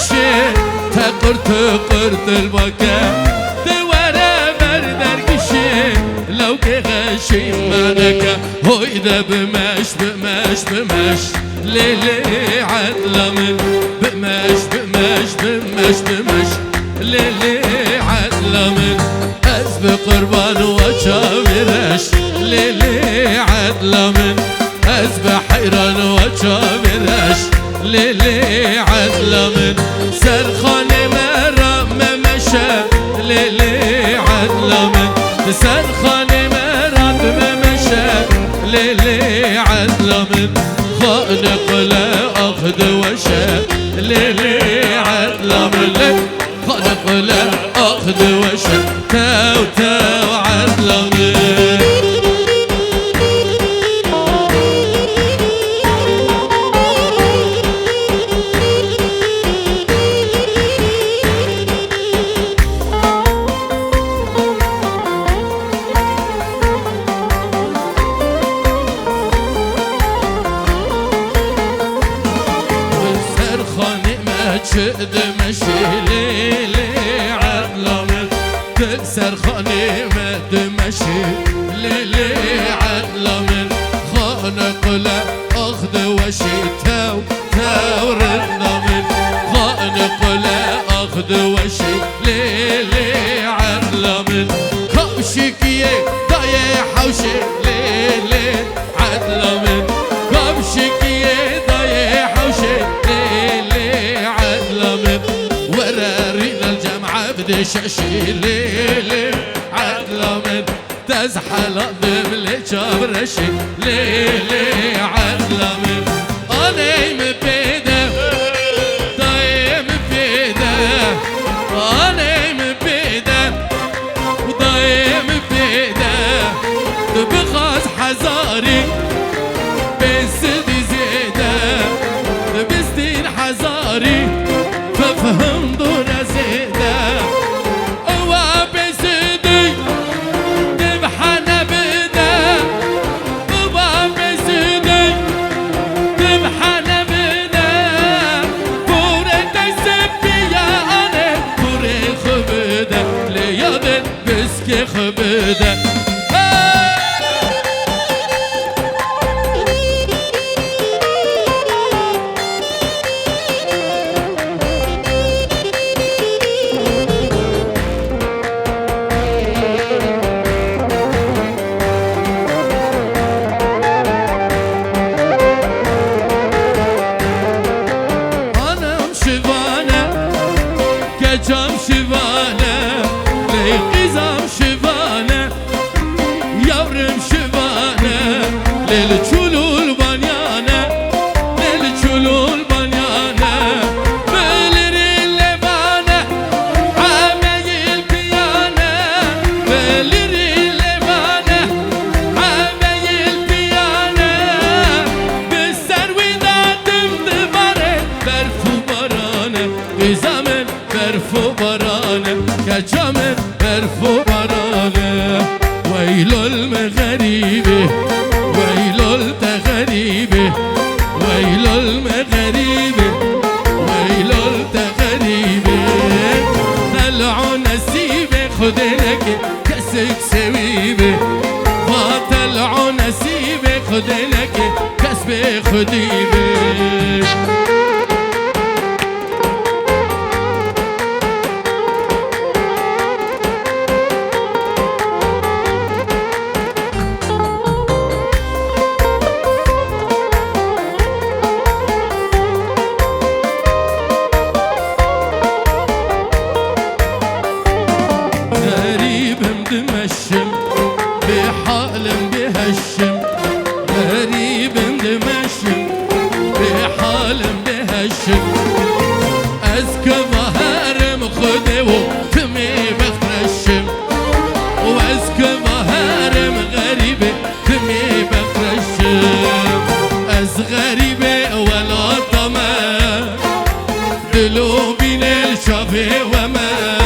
بشه تقرت البكا دواره بردر کشه لو که غشی منکه هوی ده بمش لیلی عدل من بمش لیلی عدل من از بقربان و چاورش لیلی عدل من از بحیران و چاورش لیلی عدل من سرخانه مرام ممشه لیلی عدل من سرخانه مرام ممشه لیلی عدل من خانق لا أخذ وشاء ليلي عدل من خانق لا أخذ وشاء تاو عدل من شد مشي ليلي عدل من تكسر خاني مشي ليلي عدل من خانق لا أخذ وشي تاو ردنا من خانق لا أخذ وشي ليلي عدل من كبشكيه ضايع حوشي ليلي عدل من كبشكيه ضايع حوشي ورارينا الجامعة بدي شاشي ليلي عدل من تزحل ضم لجبرشي ليلي عدل من أنيم بيده ضايم بيده أنيم بيده وضايم بيده بخاز حزاري بسدي زيده بستين حزاري فهم دور زيده هو بسدي تبحنا بده هو بسدي تبحنا بده بوري تسبي يا أنا بوري خبده ليادن بسكي خبده جام شوانه لیقیزم شوانه یورم شوانه لیل چلول بانیانه لیل چلول بانیانه بلیری لبانه عمیل بیانه بلیری لبانه عمیل بیانه بسر ویدادم دباره برفو بارانه بیزامن برفو بارانه كجمل برفو بارانه ويلو المغربي ويلو التغريبي ويلو المغربي ويلو التغريبي طلعوا نسيبي خدنك كسك سويبي ما طلعوا نسيبي خدنك كسبي خديبي دمشم بحالم بهشم غريب دمشم بحالم بهشم أزكى ظهرم خده وتمي بخرشم وأزكى ظهرم غريبة تمي بخرشم أز غريبة ولا طمع دلو بين الشافي وما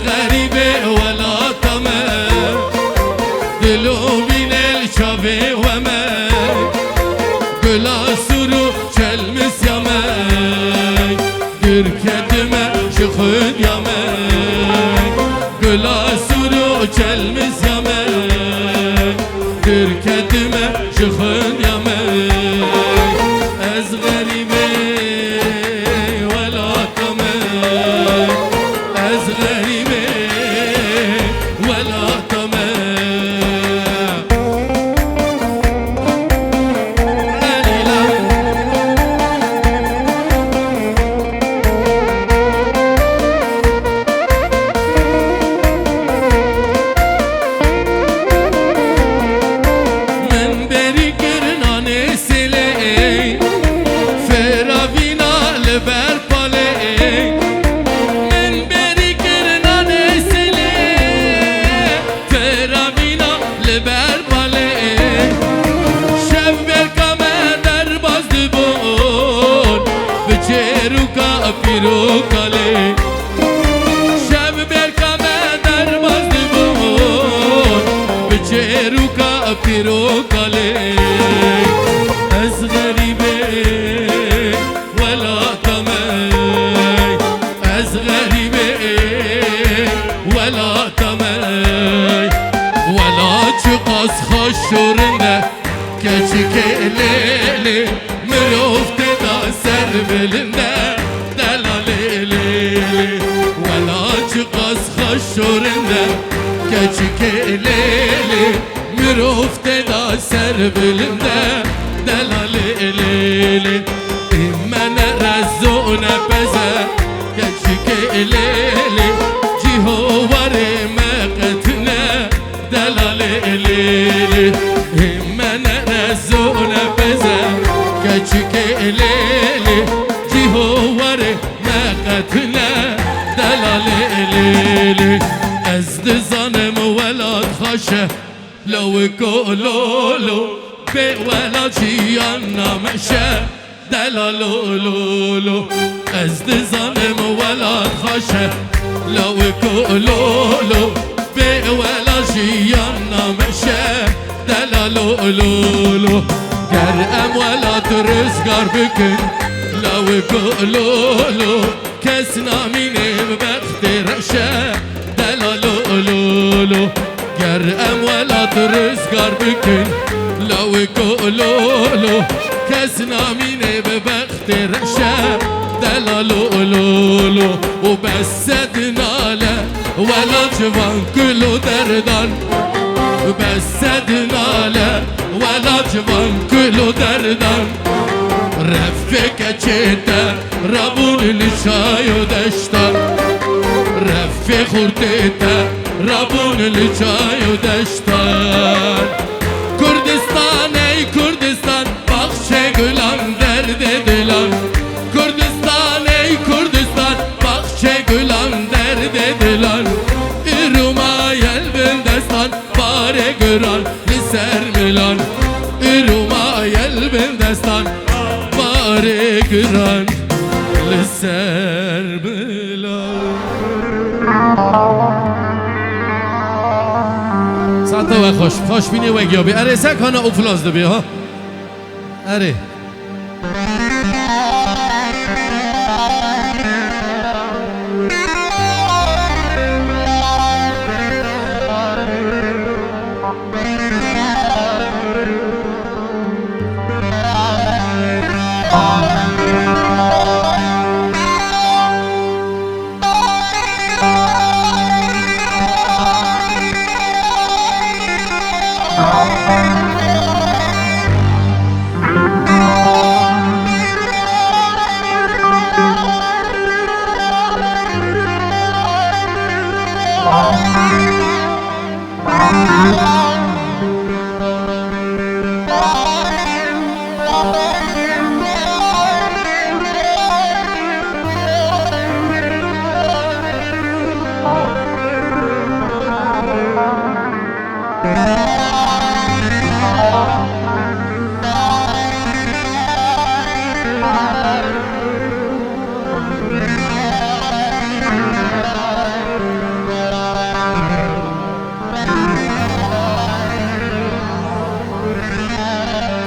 غريبة ولا طمع دلو بين الشافي وما قلا سرو شلمس يا ماي شخد يا من قلا سورو كلمز يا من تركتم شخد يا من از غريبي ولا طمع از غريبي ولا طمع پیرو کاله شب برکم در باز دیوون بچه رو کا پیرو کاله از غریبه ولا طمع از غریبه ولا طمع ولا چقاس خوش شورنده کچی که لیلی مرفت دا سر بلنده شورنده کچی لیلی مرفت دا سر بلنده دلال لیلی من رزونه بزه کچی لیلی جیهوار مقتنه دلال لیلی من رزونه بزه کچی لیلی جیهوار مقتنه دلال لیلی از دزانم ولاد خاشه لو کولولو به ولاد جیان نمشه دلالولولو از دزانم ولاد خاشه لو کولولو به ولاد جیان نمشه دلالولولو گر ام ولاد رزگار بکن لو کولولو کس نامینه بخت رشه دلالولولو گر اموالات رزگار بکن لو کولولو کس نامینه بخت رشه دلالولولو و بسد ناله ولا جوان کلو دردان بسد ناله ولا جوان کلو دردان رفیق چیده رابون لچای و دشتان رفیق خورده رابون لچای و دشتان کردستان ای کردستان بخش گلان درد دلان کردستان ای کردستان بخش گلان درد دلان ایروما یلبن دستان باره گران لسر ملان ایروما یلبن دستان باره گران لسر ملان ساعتا و خوش بینی و گیابی اره سکانه افلاز دو بیا ها اره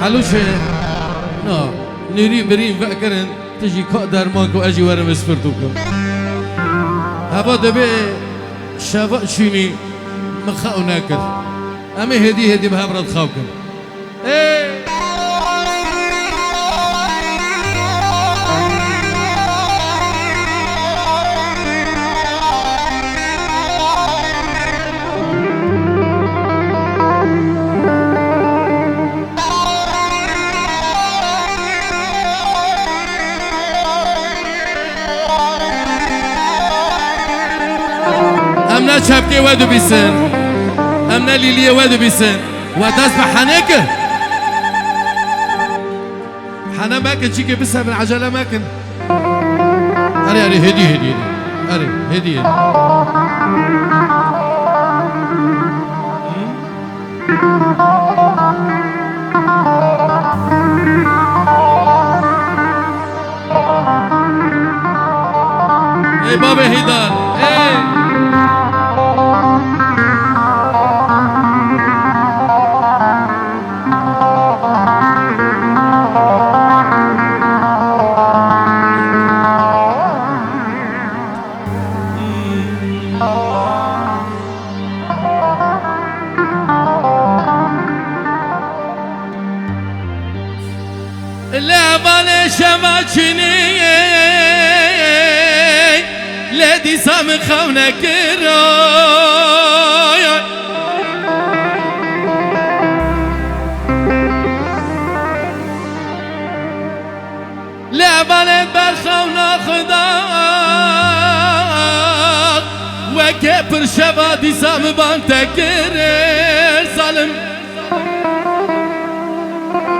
حلوشه نا نريم بريم فأكرن تجي كأ درمانك وأجي ورم اسفرتوكم هوا دبي شفا شيني مخاو ناكر أمي هدي بها برد خاوكن إيه أمنا شابكي وادو بيسن أمنا ليلية وادو بيسن وتسبح حنيك حنا ماكن شيكي بسها من عجلة ماكن أري هدي أري هدي ايه بابا هيدار ايه لبان شماچنی لدی سام خونک رای لبان بر خونا خدا و که پر شبا دی سام بان تکر ظالم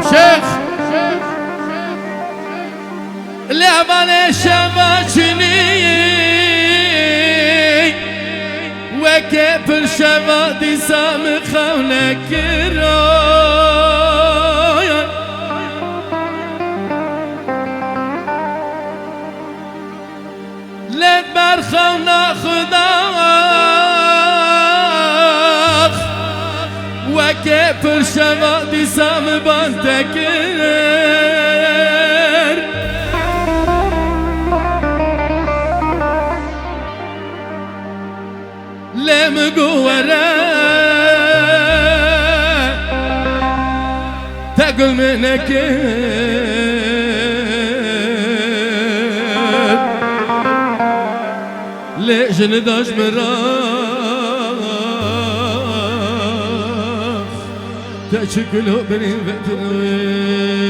شیخ لبان شباچنی و که پر شبا دی سام خونک رای لد بر خونا خدا و که پر شبا دی سام بان تکر لم قوره تقول منك ليش نداش مراخ تشكله بني فتنوية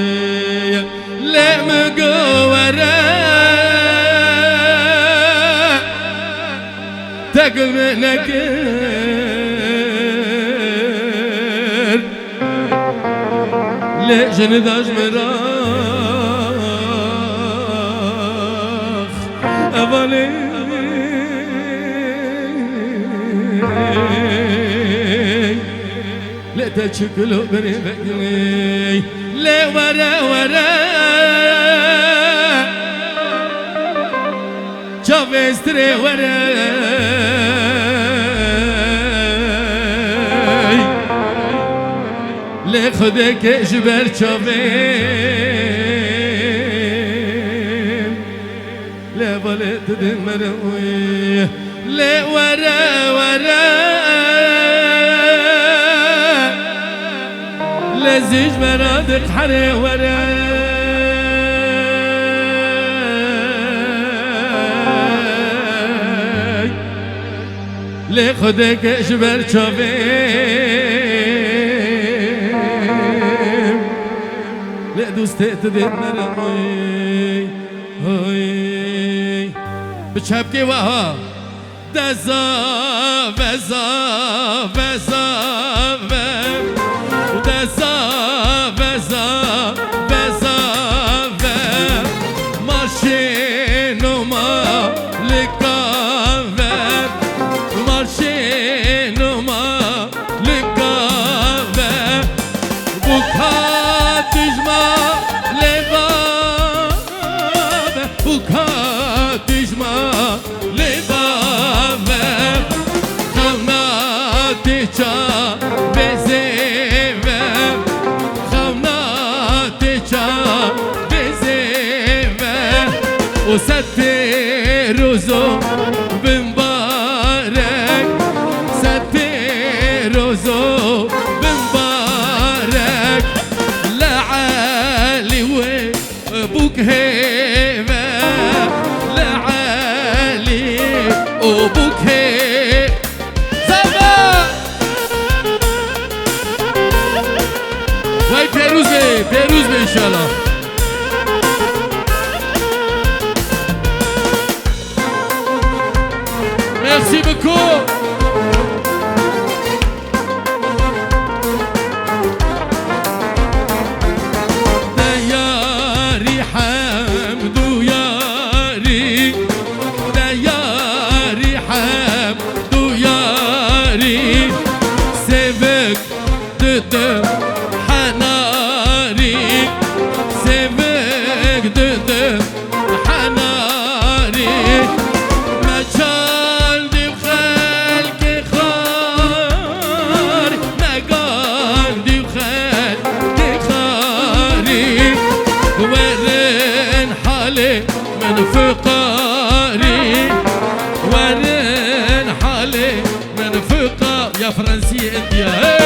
لم قوره تقل منك ليش نداش مراخ أبالي لا تشكلوا بني بقلي لا ورا شوف استري ورا لی خودک جبر چاوین لی بالت دن مروی لی ورا لی زیج مرادق حره ورا لی خودک جبر چاوین دوست تدین مروی هوی بچپ که وها دزا وزا مارشینو ما لکاور مارشینو ما لکاور بکاتش ما بکاتش ما لبابه خوناتی چا بزیوه خوناتی چا بزیوه و ست روزو بمبا بوك هيبة لعلي وبوك هيبة زبا وای پیروز به انشالله مرسی بکو حناري سيبك ضد حناري ما جالدي بخالك خار ما قالدي بخالك خاري ورن حالي من فقاري ورن حالي من فقار يا فرنسي انت يا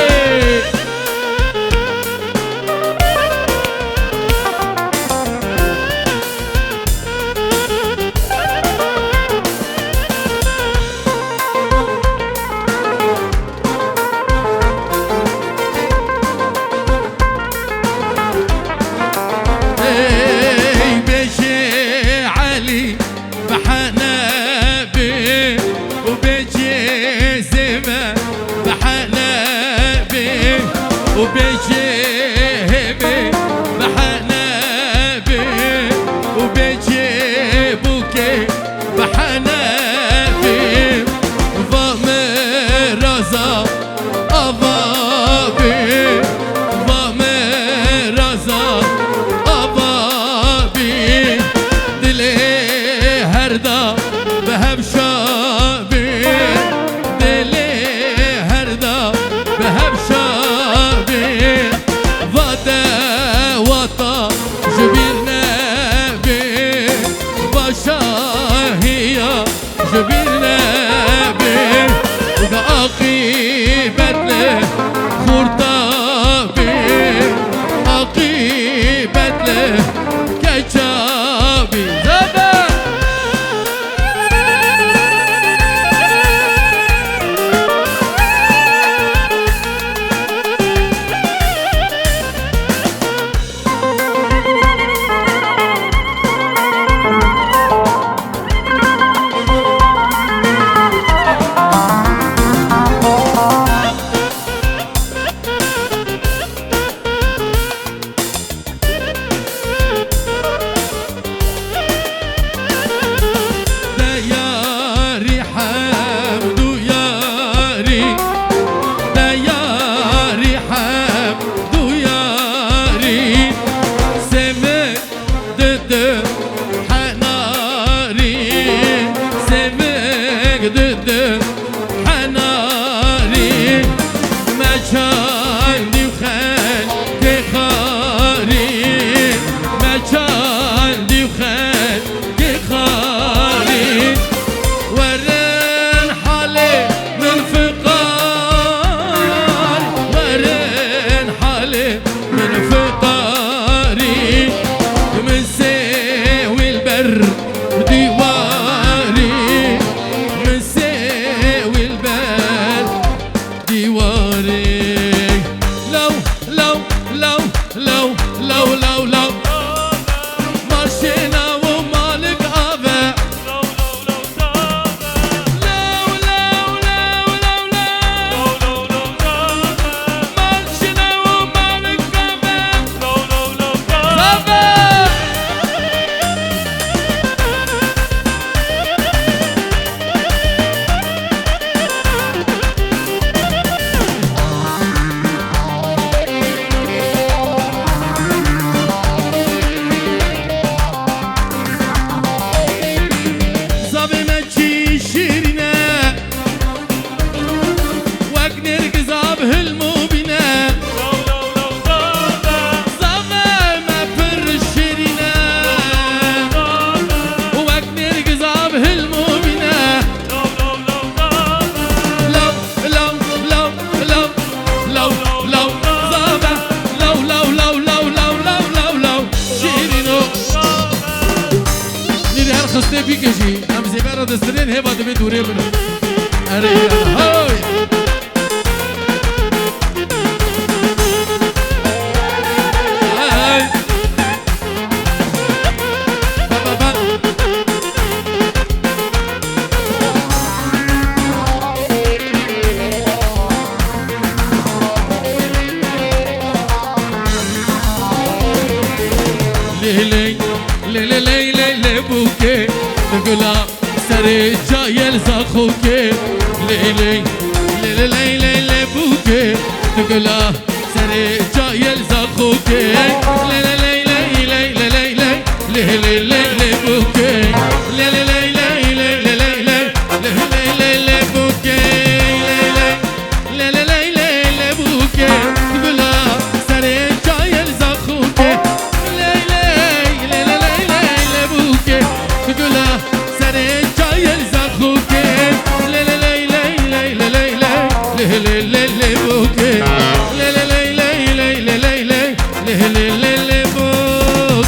وبيجي هبي بحنابي وبيجي بوكي بحنابي ضامر رزا أبابي ضامر رزا أبابي دلي هردا بهب شابي دلي هردا بهب شابي وطا جبيرنا بي بشاهية جبيرنا بي وعقيبت له خرطابي عقيبت له كجابي بيكشي ام زبارة دسترين هيبا دبي دوري منه اريانا هاي ليلي ليلي ليلي لبوكي تقولا سري جاي الزخوكي ليلي ليلي ليلي لبوكي تقولا سري جاي الزخوكي ليلي ليلي ليلي ليلي ليلي ليلي بوكي ليلي ليلي ليلي ليلي ليلي لبوكي ليلي ليلي ليلي بوكي تقولا سري جاي الزخوكي تقوله سري جاي الزخوكي ليلي ليلي ليلي ليلي ليلي ليلي بوكي ليلي ليلي ليلي ليلي ليلي ليلي بوك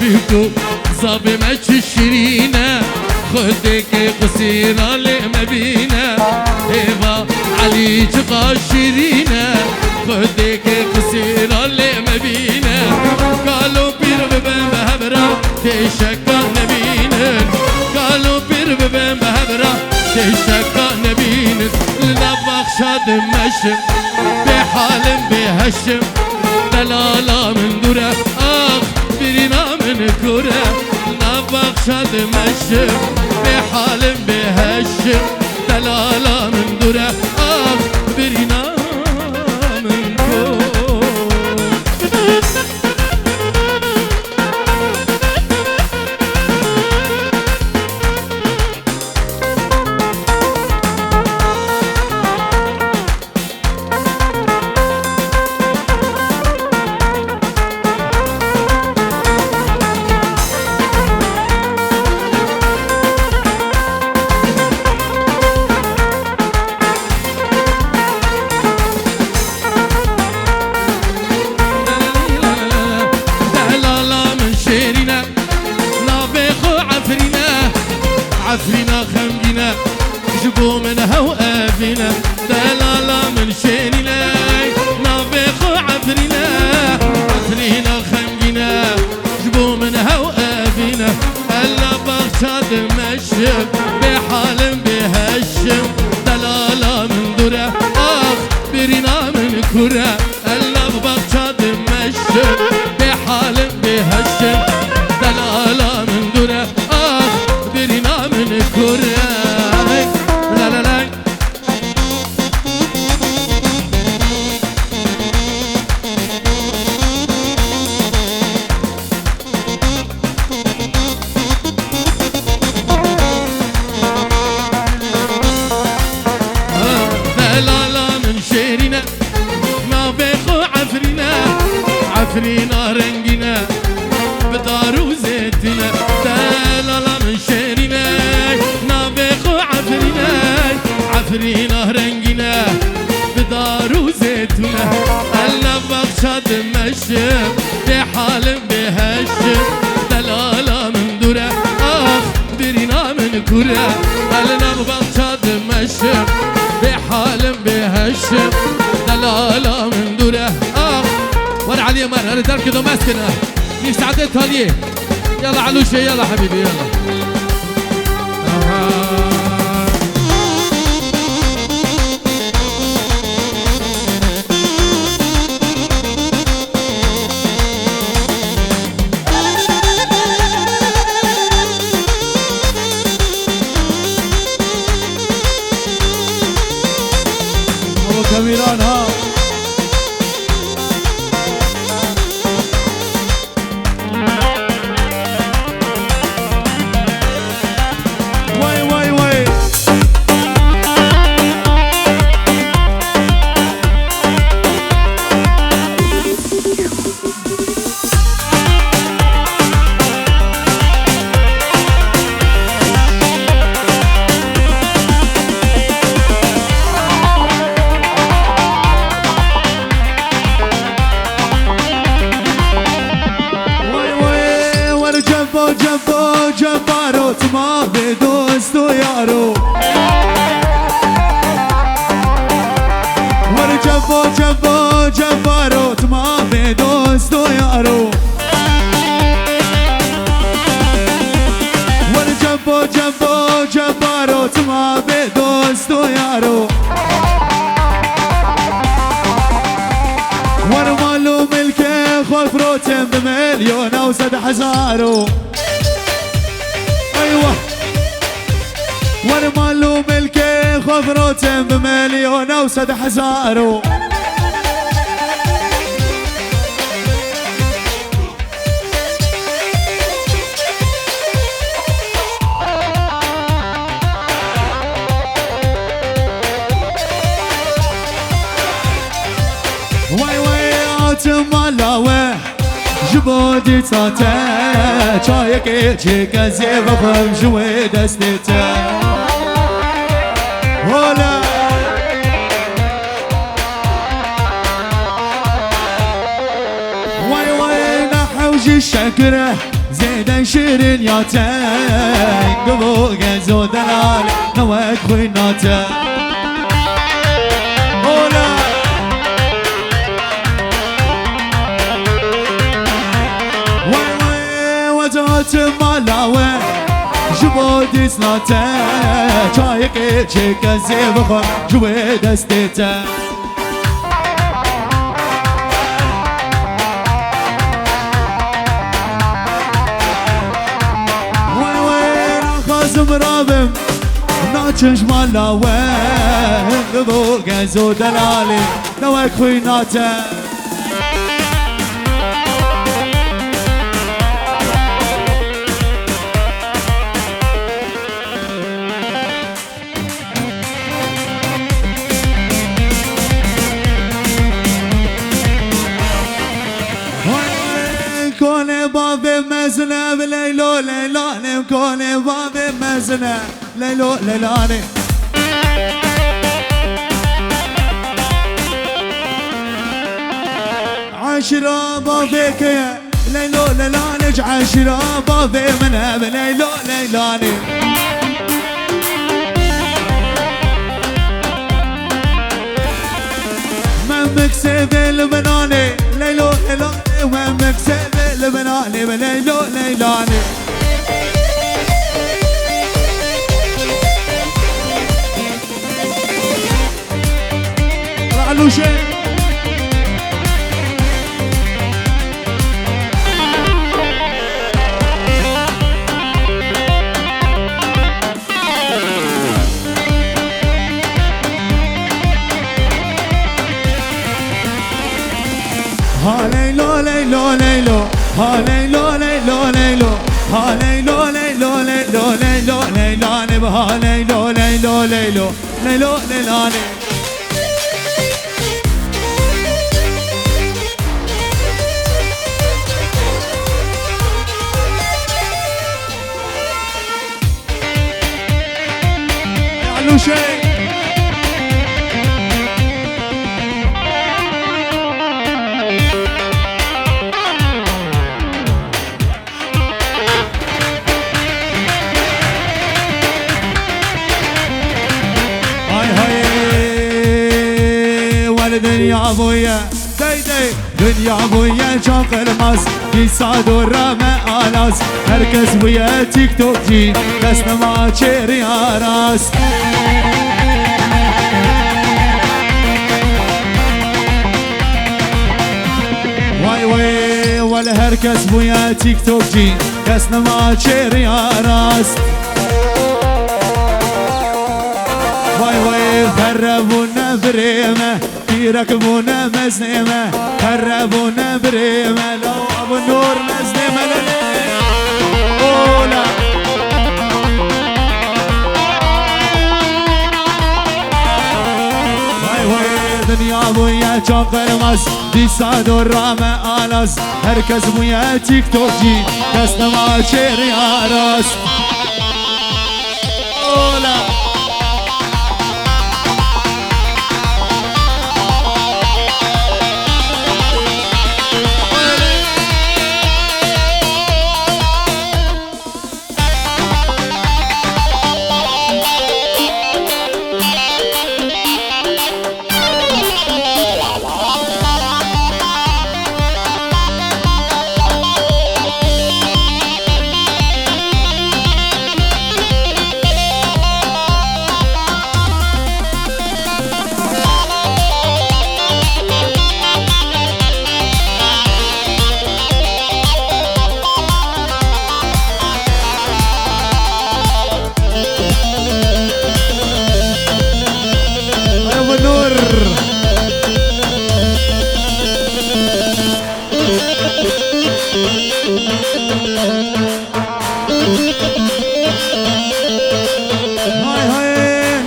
بيكو صابي ماتش الشرينة خدك قصيرة لمبينة إيبا علي جقا الشرينة خدك قصيرة لمبينة قالوا بير ببن بهبرة تشكى نبينا قالوا بير ببن بهبرة تشكى نبينا لنبخ شاد مشم بحال بهشم دلالة من دوره آخ برينا من كره نبخ شاد مشم بحال بهشم دلالة من دوره آخ برينا من كره عفرينا خمجنا جبو منها وقافنا دلالة من شيرنا نافخ عفرينا عفرينا خمجنا جبو منها وقافنا هلا بغشاد مشم بحال بهشم دلالة من دوره آخ برينا من كره هلا بغشاد مشم بحال بهشم دلالة من دوره آخ برينا من كره لا لا لا دلالة من شيرنا نافخ عفرنا عفرنا رنجنا بدار وزيتنا دلالة من شيرنا نافخ عفرنا عفرنا رنجنا بدار وزيتنا هلا بغشاد مشم بحال بهشم دلالة من دوره آخ برينا من كره هلا بغشاد مشم بحال بهشم دلالة من دوره آخ ورا علي مر انا تركض ومسكنه يسعدت هاليه يلا علوشه يلا حبيبي يلا كاميران ها جنبو جنبارو تما بدوستو يارو ور جنبو جنبو جنبارو تما بدوستو يارو ور جنبو جنبو جنبارو تما بدوستو يارو ور مالو ملكي خوف روتم بمليون او 7,000 ايوه ور مالو ملكي خوف روتم بمليون او 7,000 وای وای آتمالاوه جبودی تاته چای که چه کسی بخوام جوی دستته هلا وای وای نحوج الشكره زيدا شيرين ياته قبو قزو دلال نواك خويناته هلا مالاوه جبودي سناته چایک چه کسی بخوام جوی دستته وای وای خازم رابم ناچنش مالاوه قبو گزو دلالی نوک خویناته مزنه بليلو ليلاني كوني بابي مزنه ليلو ليلاني عشرة بابيك يا ليلو ليلاني عشرة بابي منها بليلو ليلاني ممك سيف البناني ليلو ليلاني وممك سيف البناني بليلو ليلاني رعلو شيء ها ليلو ليلو ليلو ها ليلو ليلو ليلو ها ليلو ليلو ليلو ليلو ليلاني بها ليلو ليلو ليلو ليلو ليلاني يعلو شيء دنيا ابويا ديدي دنيا ابويا شاق الماس في صادور رامى آلاس هركز ويا تيك توك جي دسنا ما تشيري راس واي واي ولا هركز ويا تيك توك جي دسنا ما تشيري راس واي واي خربونا بريمه يركبونا مزنمة خربونا بريمة لو أبو النور مزنمة أولا واي واي دنيا بويا شوق المس دي صادور رامى آلاس هركز بويا تيك توك جي دسنا ما شيري راس أولا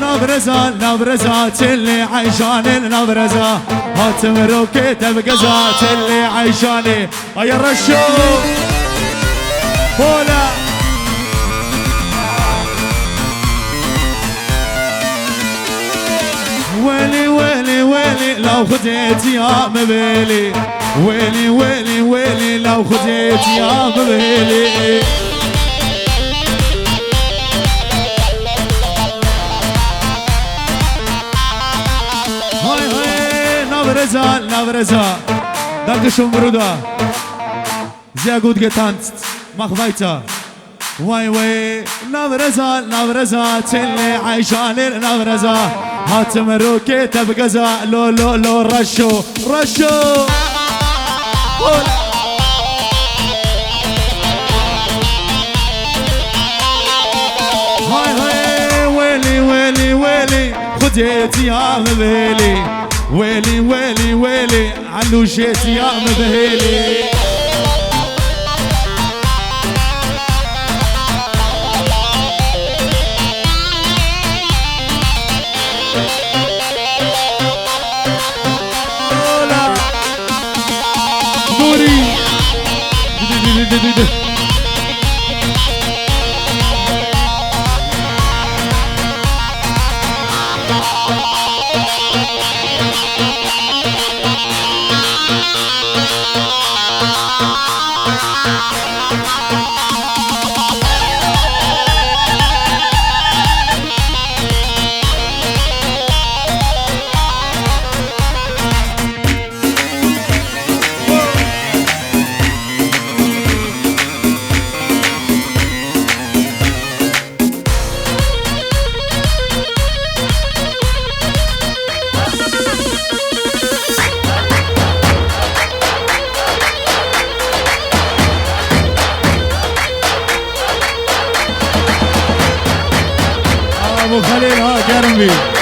نبرزة نبرزة اللي عيشاني نبرزة هات مروكيته بقزات اللي عيشاني يا رشو بولا ويلي ويلي ويلي لو خديت يا مبيلي ويلي ويلي ويلي لو خديت يا مبيلي نبرزة نبرزة دقشون برودا زي gut getanzt mach weiter واي واي نبرزة نبرزة اللي عايشاني نبرزة هات مروكيته بقزا لو لو لو رشو رشو هاي هاي ويلي ويلي ويلي خديت يا مبيلي ويلي ويلي ويلي علوشيت يا مبهيلي دوري ابو خليل ها كرمي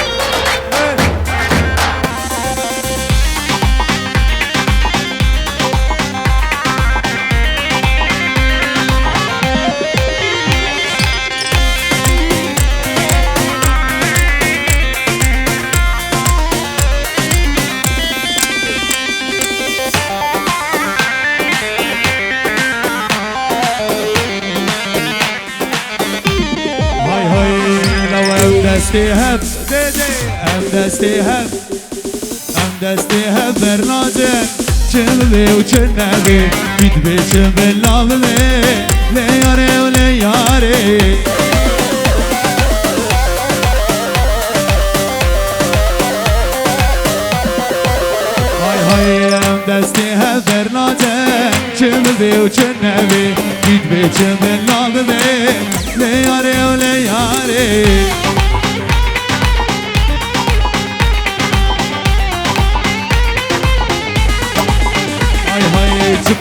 دستيهب دستيهب دستيهب برنادم چمبي وچنبي بيتبي چمبلامي لياري ولياري هاي هاي دستيهب برنادم چمبي وچنبي بيتبي چمبلامي لياري ولياري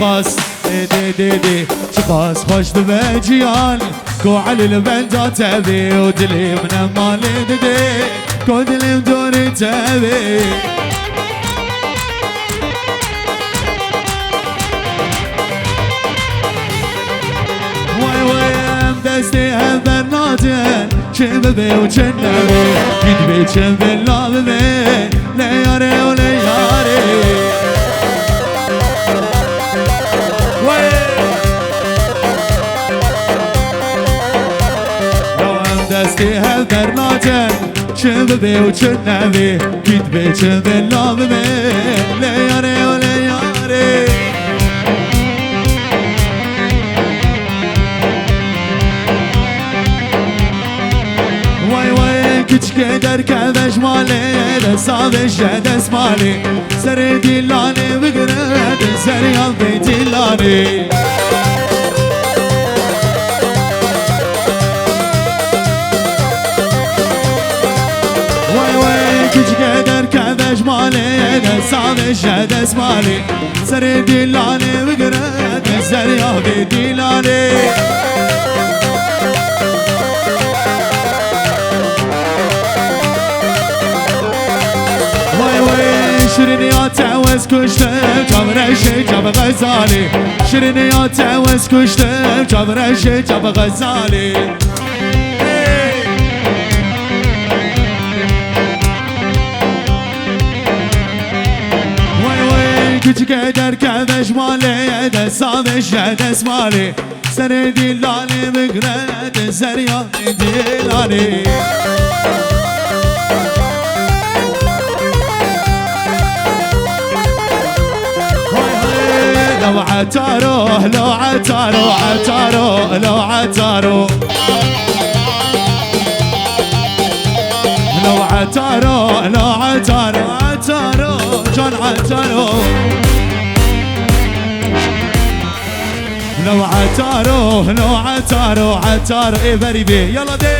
چپاس دی دی دی چپاس خوش به جیان کو علی البندا تبی و دلی من مالی دی کو دلیم دوری تبی وای وای دستی هم برناته چه ببی و چه نبی گید بی چه بلا ببی لیاره و لیاره دستی هل درناجن چه ببی و چه نبی گید بی چه بلا ببی لیاره و لیاره وای وای کچکه در کبش مالی دستابش دست مالی سر دیلانی بگرد سریان بی دیلانی در كبش مالي دسامش دس مالي سر ديلاني بقرد سريا بديلاني واي واي شرني اتعوز كشت جاب رشي جاب غزالي شرنياته وسكشتم جاب رشي جاب غزالي كنت قدر كبش مالي دسامش دسمالي سردي لالي بقرد زريان ديلاني لو عتارو لو عتارو عتارو لو عتارو لو عتارو لو عتارو عتارو جون عتارو لو عتارو لو عتارو عتارو ايه بريبي يلا دي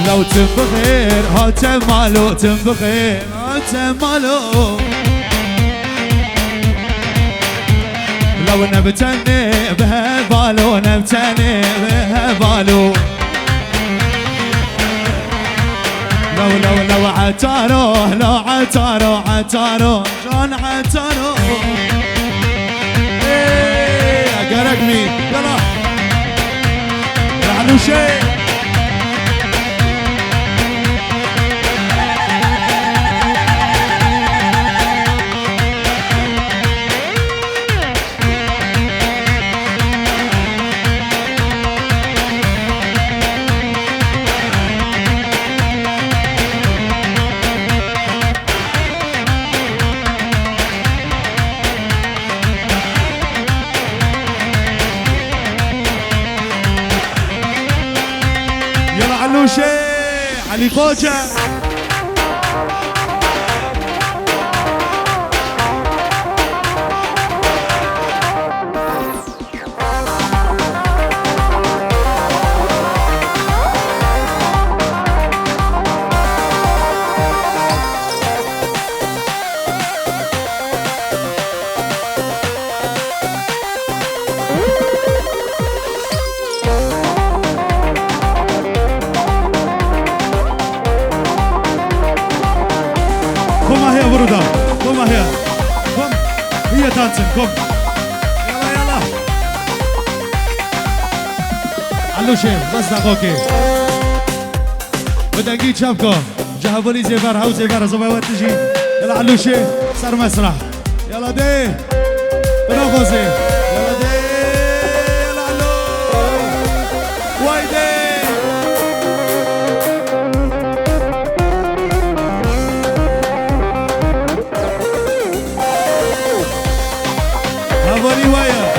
لو تنبخير ها تمالو تنبخير ها تمالو لو نبتني بهبالو نبتني بهبالو لو عتارو لو عتارو عتارو جون عتارو ايه اقرق مين يلا لعنو شي علوشي علي خوجة برودة قوم هي قوم هي تانسن قوم يلا يلا علوشي بس دقوكي بدنقيت شابكو جهبوا لي زيفر هاو زيفر زباوات تجي يلا علوشي صار مسرح يلا دي بنوغوزي يلا دي يلا علو وايدي هابولي ويا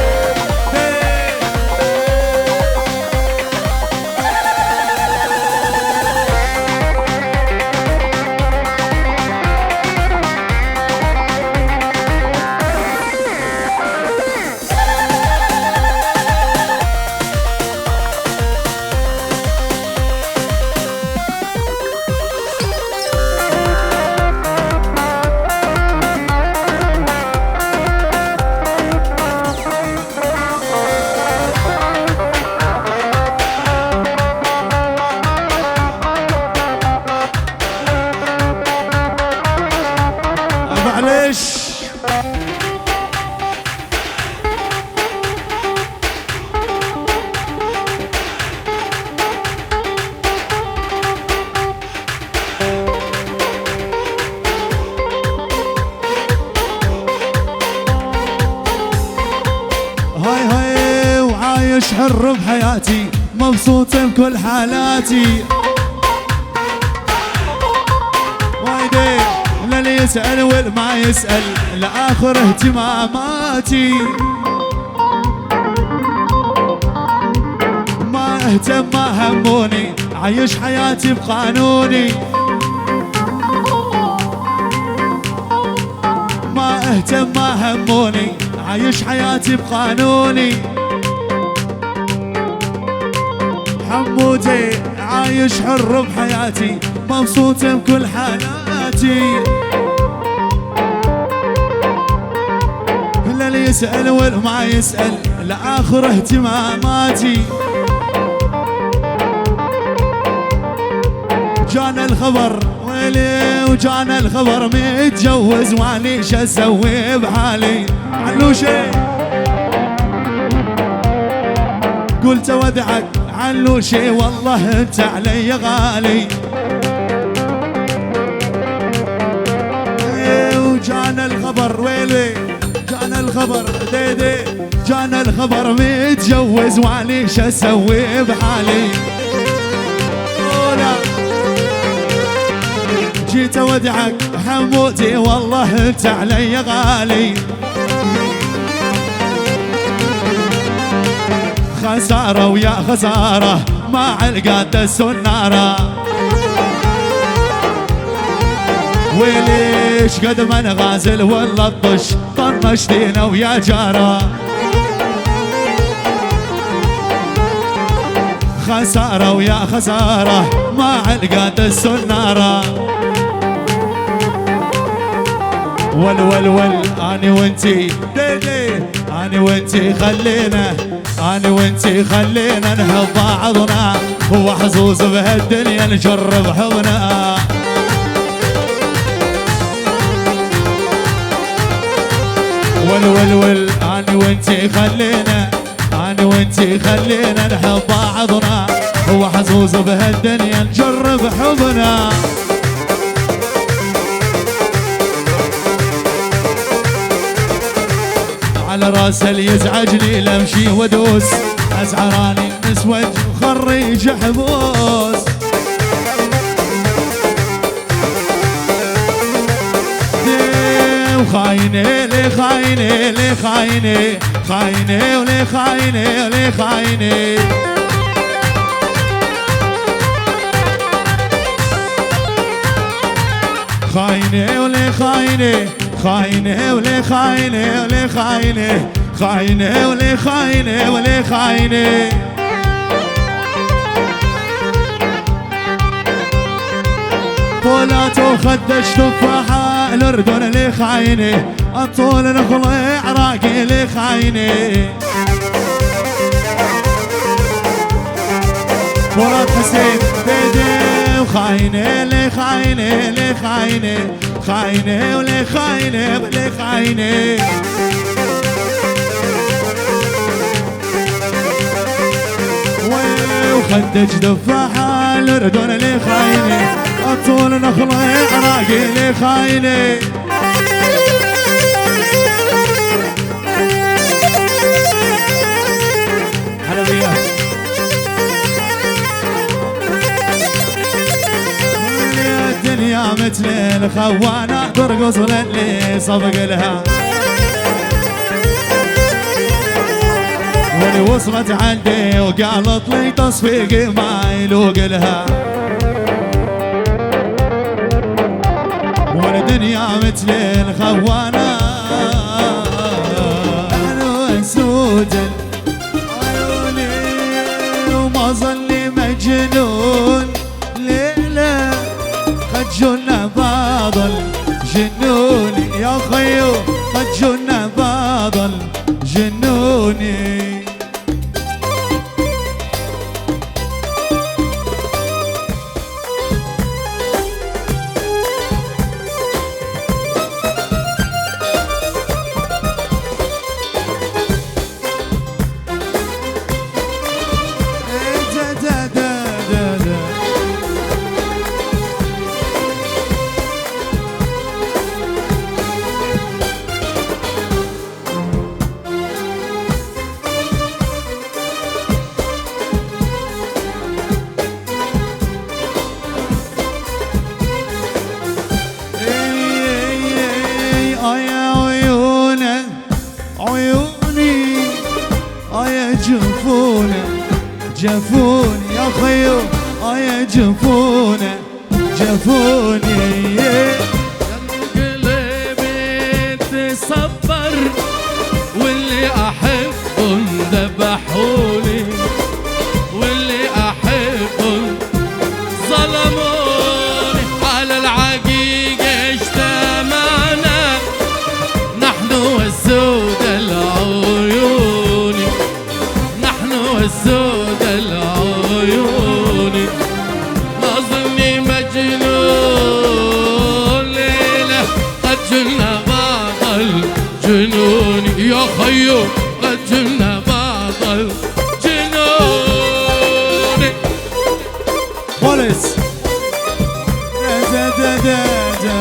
معلش هاي هاي وعايش حر بحياتي مبسوط بكل حالاتي وايدي اللي يسأل والما يسأل لآخر اهتماماتي ما اهتم ما هموني عايش حياتي بقانوني ما اهتم ما هموني عايش حياتي بقانوني حمودي عايش حر بحياتي مبسوط بكل حالاتي اللي يسأل والما يسأل لآخر اهتماماتي جانا الخبر ويلي وجانا الخبر متجوز واني شو اسوي بحالي. علوشي قلت ودعك علوشي والله انت علي غالي. وجانا الخبر ويلي جانا الخبر ديدي جانا الخبر متجوز واني شو اسوي بحالي. جيت اودعك حموتي والله انت علي غالي. خسارة ويا خسارة ما علقات السنارة. ويليش قد ما نغازل ولا الطش طنشتينا ويا جارة. خسارة ويا خسارة ما علقات السنارة. ول اني وانتي ديدي اني وانتي خلينا اني وانتي خلينا نحب بعضنا. هو حظوظ بهالدنيا نجرب حضنا. ول اني وانتي خلينا اني وانتي خلينا نحب بعضنا. هو حظوظ بهالدنيا نجرب حضنا. على راس اللي يزعجني لمشي ودوس ازعراني مسود وخريج حبوس. وخاينه لي خاينه لي خاينه خاينه ولي خاينه ولي خاينه. خاينه ولي خاينه خاينه ولي خاينه ولي خاينه خاينه ولي خاينه ولي خاينه. طولات وخدش تفاحة الأردن لي خاينه. الطول نخلي عراقي لي خاينه. مراد حسين بيدي وخاينه لي خاينه لي خاينه خاينه ولي خاينه ولي خاينه. وخدج دفاحة الأردن لي خاينه. الطول نخلي عراقي لي خاينه. حلويات الدنيا مثل الخوانة ترقص للي صفق لها. واللي وصلت عندي وقالت لي تصفيقي ما يلوق لها. والدنيا مثل الخوانة أنا سود عيوني وما ظلي مجنون. ليلة خجونا باضل جنوني يا خيو خجونا باضل جنوني. جفوني يا خيو يا جفوني جفوني. قلبي تصبر واللي احبهم ذبحوني واللي احبهم ظلموني. على العقيقة اجتمعنا نحن والسود العيون نحن والسود العيون. ما ظني مجنون جلنا بعض الجنون يا خيو قد جلنا بعض الجنون. بوليس دا دا دا دا.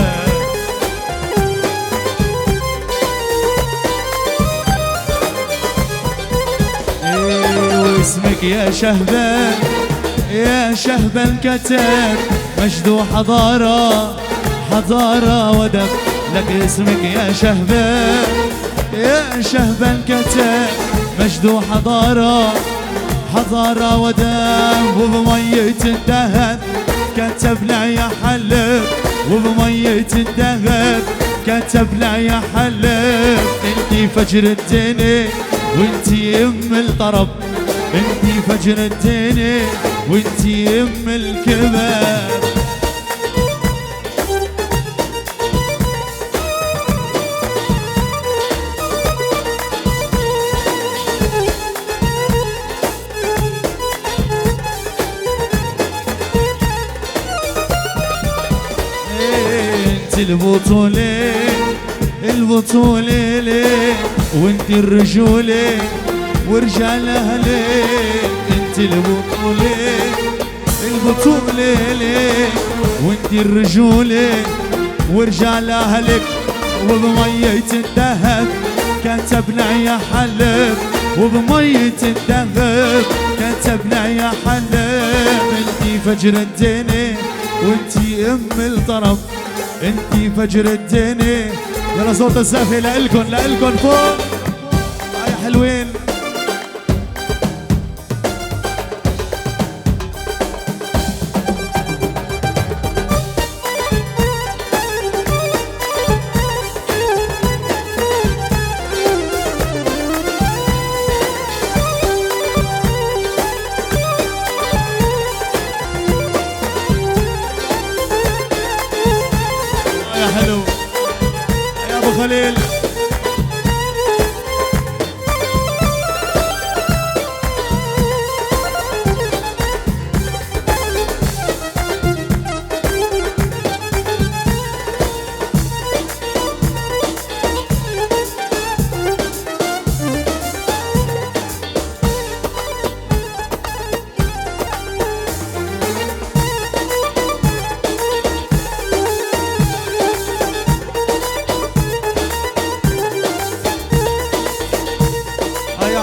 واسمك يا شهبان يا شهبان كتاب مجد حضارة حضارة ودم. لك اسمك يا شهبان يا شهبان كتاب مجد حضارة حضارة ودم. وبمية الذهب كتبنا يا حلب وبمية الذهب كتبنا يا حلب. انتي فجر الدنيا وانتي ام الطرب انتي فجر الدنيا وانتي ام الكباب. البطولة البطولة ليه وانت الرجولة ورجال اهلك. انت البطولة البطولة ليه وانت الرجولة ورجال اهلك. وبمية الذهب كتبنا يا حلب وبمية الذهب كتبنا يا حلب. انت فجر الدنيا وانتي ام الطرب انتي فجر الدنيا. يلا صوت الزافي لإلكن فوق يا حلوين. حلو يا ابو خليل.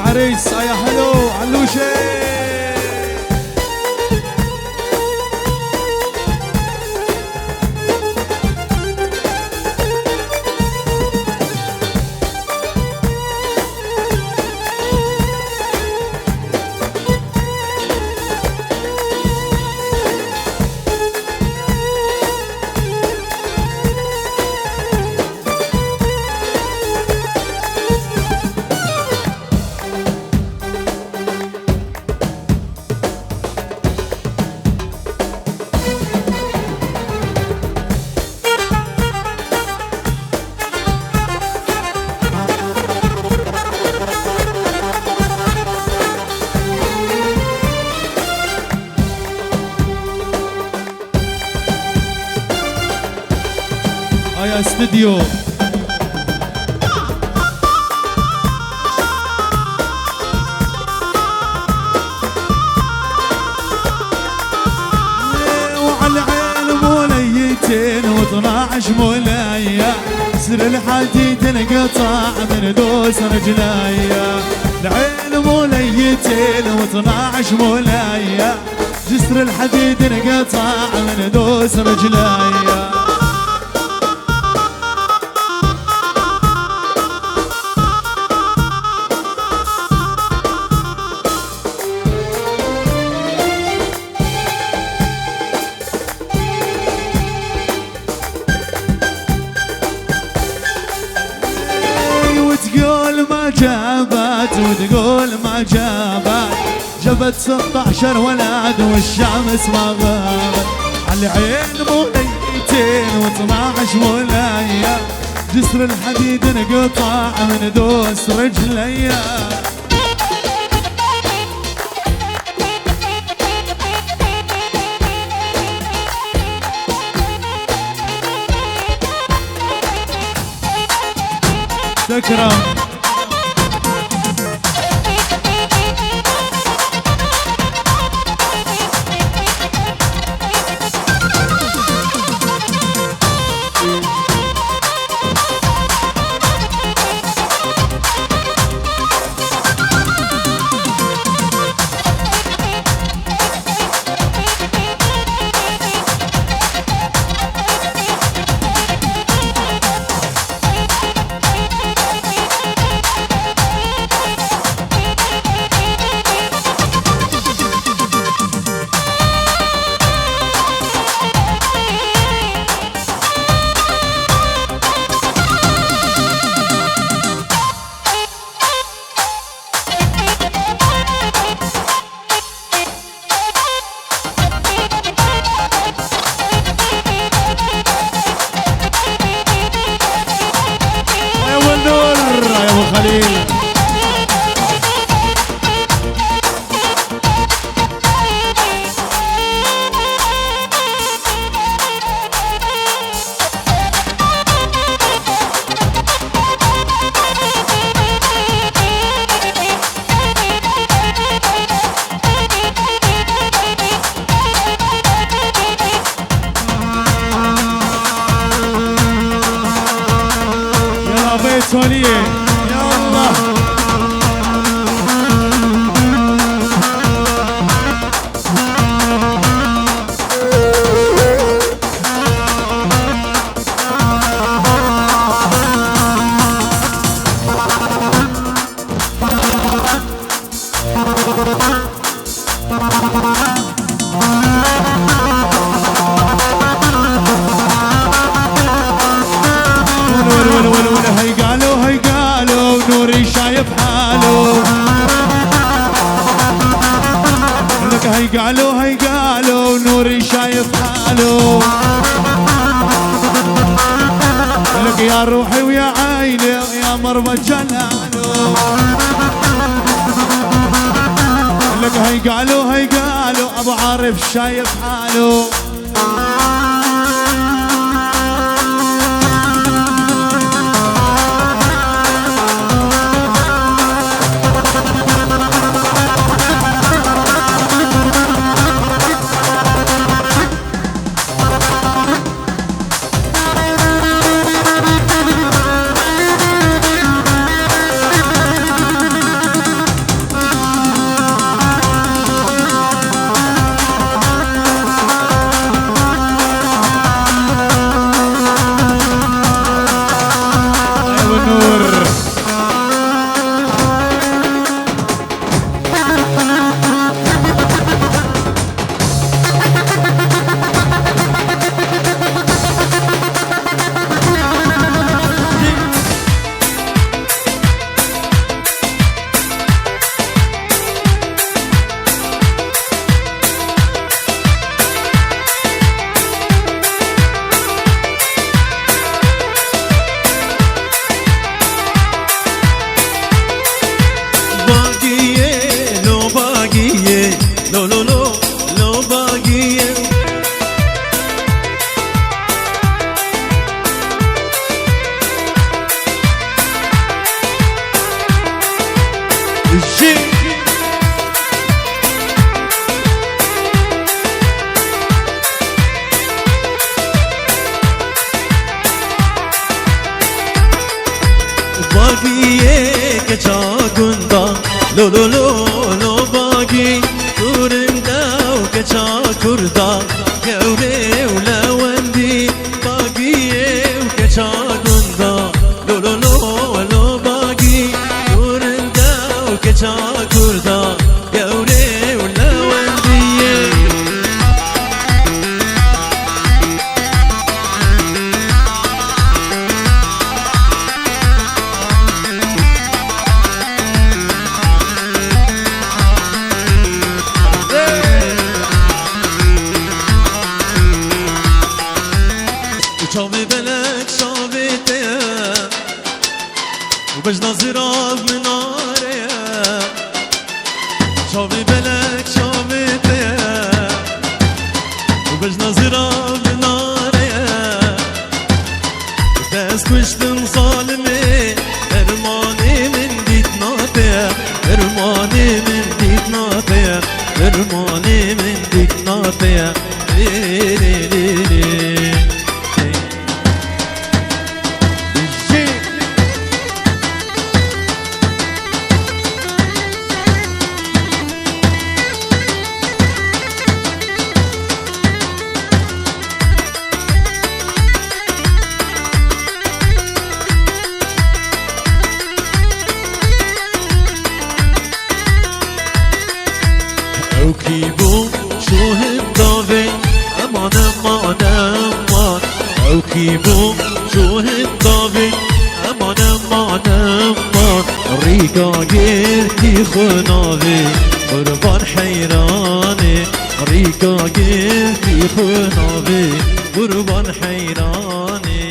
عريس يا حلو علوشي. يا استديو وعلى العين موليتين و12 مولايا. سر الحديد انقطع من دوس رجلايا. العين موليتين و12 مولايا. جسر الحديد انقطع من دوس رجلايا. وتقول ما جابت وتقول ما جابت. جابت 16 ولد والشمس ما غابت. على العين موليتين و12 مولايا. جسر الحديد انقطع من دوس رجليا. الاكرام. سوليه يا الله. هاي قالوا نوري شايف حاله، لك يا روحي ويا عيني يا مربى جلاله، لك هاي قالوا ابو عارف شايف حاله. لو لو لو لو باقي كورندا وكتا كردا كوري ولا وندي باقي وكتا كردا لو لو لو لو باقي كورندا وكتا كردا كوري ولا وندي شافي بلك شافيتي وباش نزراب من ناري شافي بلك شافيتي وباش نزراب من ناري بس كشتم ظالمي درمانی من دیکناتیا لی لی لی لی وكيبو شو هالضافي امان امان امان وكيبو شو هالضافي امان امان امان ريقا قلتي خنافي قربان حيراني ريقا قلتي خنافي قربان حيراني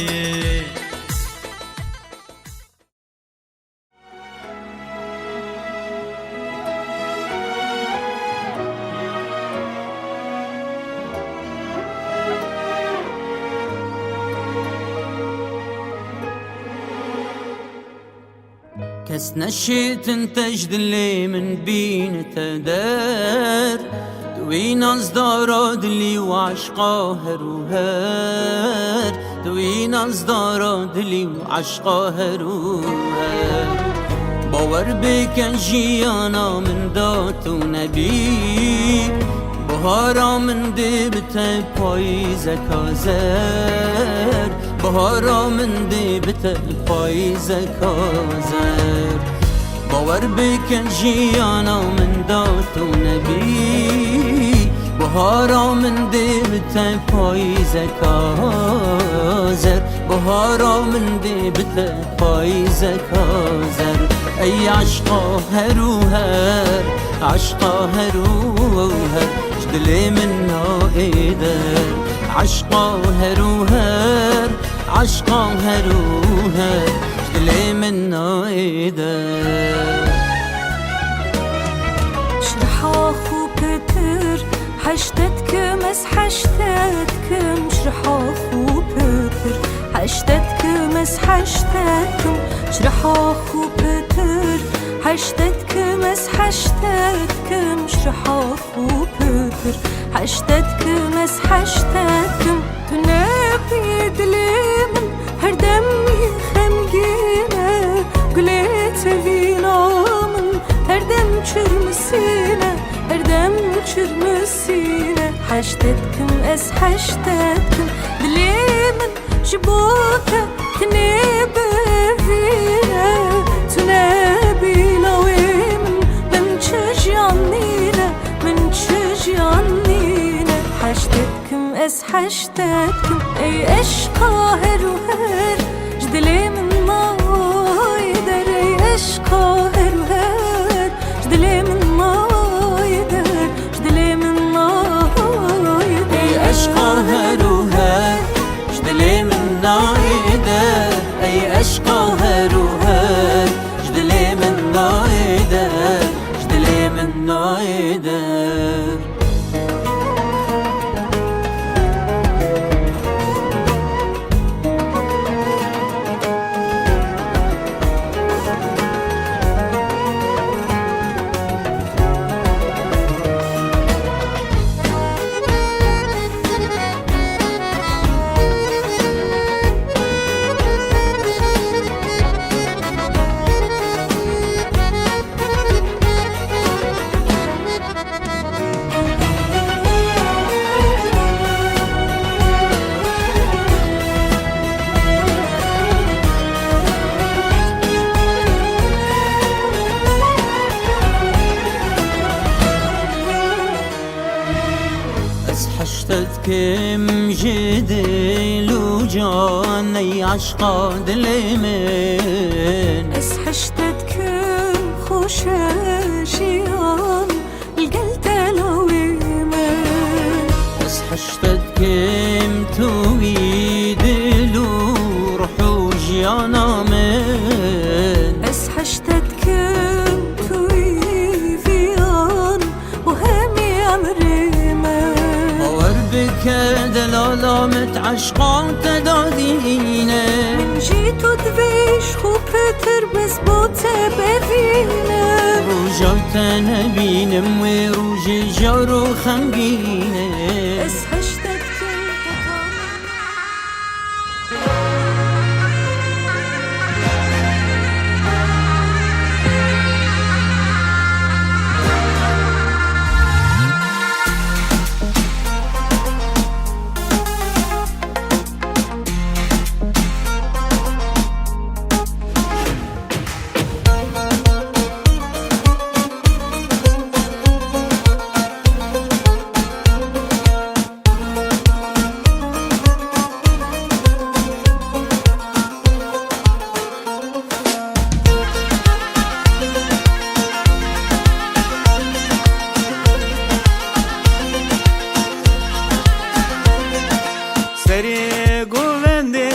كس نشيت انتجد اللي من بين تدار دوين اصدارات اللي وعشقا هروهار دوين اصدارات اللي وعشقا هروهار باور بكن جيانا من دات ونبي بهارا من دبت پاییز کازر بهارا من دبت پاییز کازر باور بکن جیانا من دات و نبی بهارا من دبت پاییز کازر بهارا من دبت پاییز کازر ای عشقا هروهر عشقا هروهر دلي من نائدر عشقا هروهر عشقا هروهر دلي من نائدر شرحا خو بتر حشتتكم اس حشتتكم شرحا خو بتر حشتتكم اس حشتتكم شرحا خو بتر حشتتكم اس حشتتكم شرحا خو بتر حشتتكم اس حشتتكم تنبي دليمن هر دمي خمجينة قلت فينا من هر دم çürmesine her dem çürmesine حشتتكم اس حشتتكم دليمن شبوكة تنبي فينا تنبي لويمن من تشجعنينا من تشجعنينا حشتتكم اس حشتتكم اي عشقا هروهر جدلي من ما يدر اي عشقا هروهر جدلي من ما يدر جدلي من ما يدر اي عشقا هروهر جدلي من نايدر اي عشقا هروهر جدلي من نايدر جدلي من نايدر حشتتكم جديل وجاني عشقا دليمن اس حشتتكم خوشاشيان القلت لويمن بس حشتتكم تويدلو روحو جيانا من اس حشتتكم تويفيان وهمي امريمن بك دلالة متعشقان تدادينه من جيتو دويش خو بتر بس بوته بفينه روجات نبینم و روج جار و خمگینه اس هشتد كل سري قوندي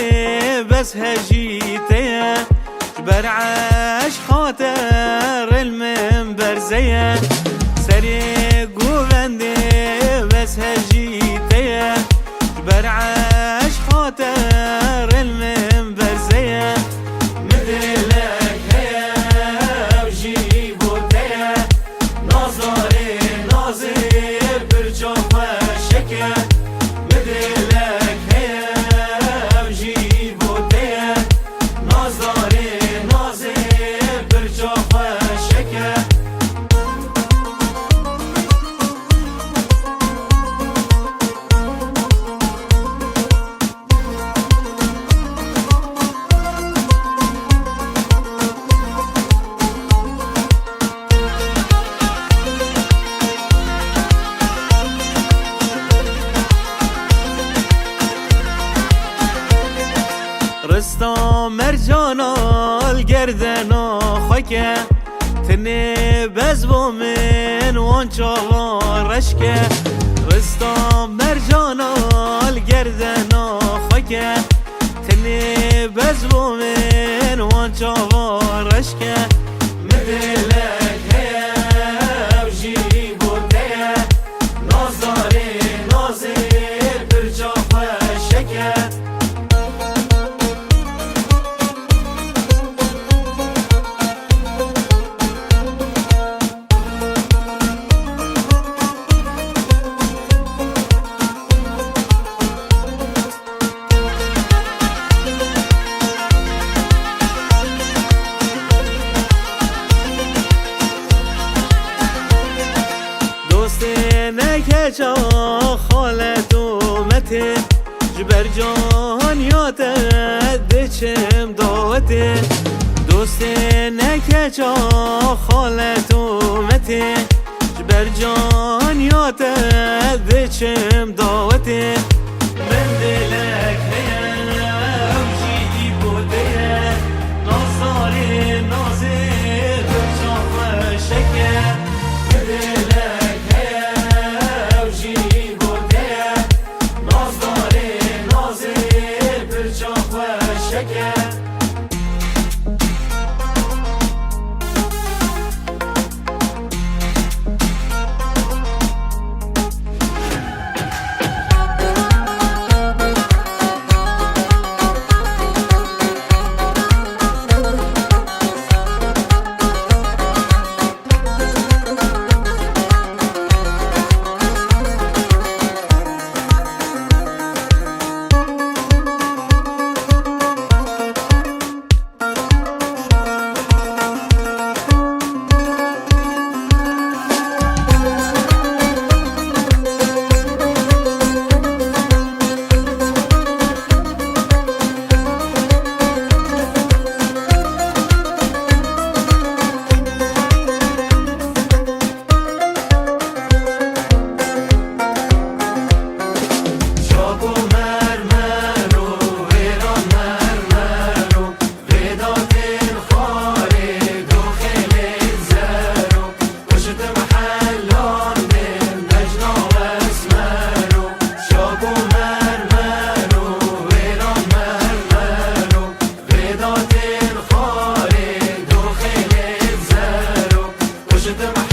بس هجيتيا برعاش خاطر المنبر زيا سري قوندي بس هجيتيا برعاش خاطر المنبر زيا مثلك هيا وجيبو تيا نظري ناظر برجوف شكا مثلك هيا وجيبو تيا نظري ناظر برجوف شكا رستم مرجانا الگردنا خاکه تنه بزبو من وانچا رشکه رستم مرجانا الگردنا خاکه تنه بزبو من وانچا رشکه مثلك هيا وجيبو تيا نظري ناظر برجوف شكا نکجا خالت اومته جبر جان یاده دچم داوته دوست نکجا خالت اومته جبر جان یاده دچم داوته من دلک هیم جیدی بوده نازاری نازی برجام شکر دلک شکر شد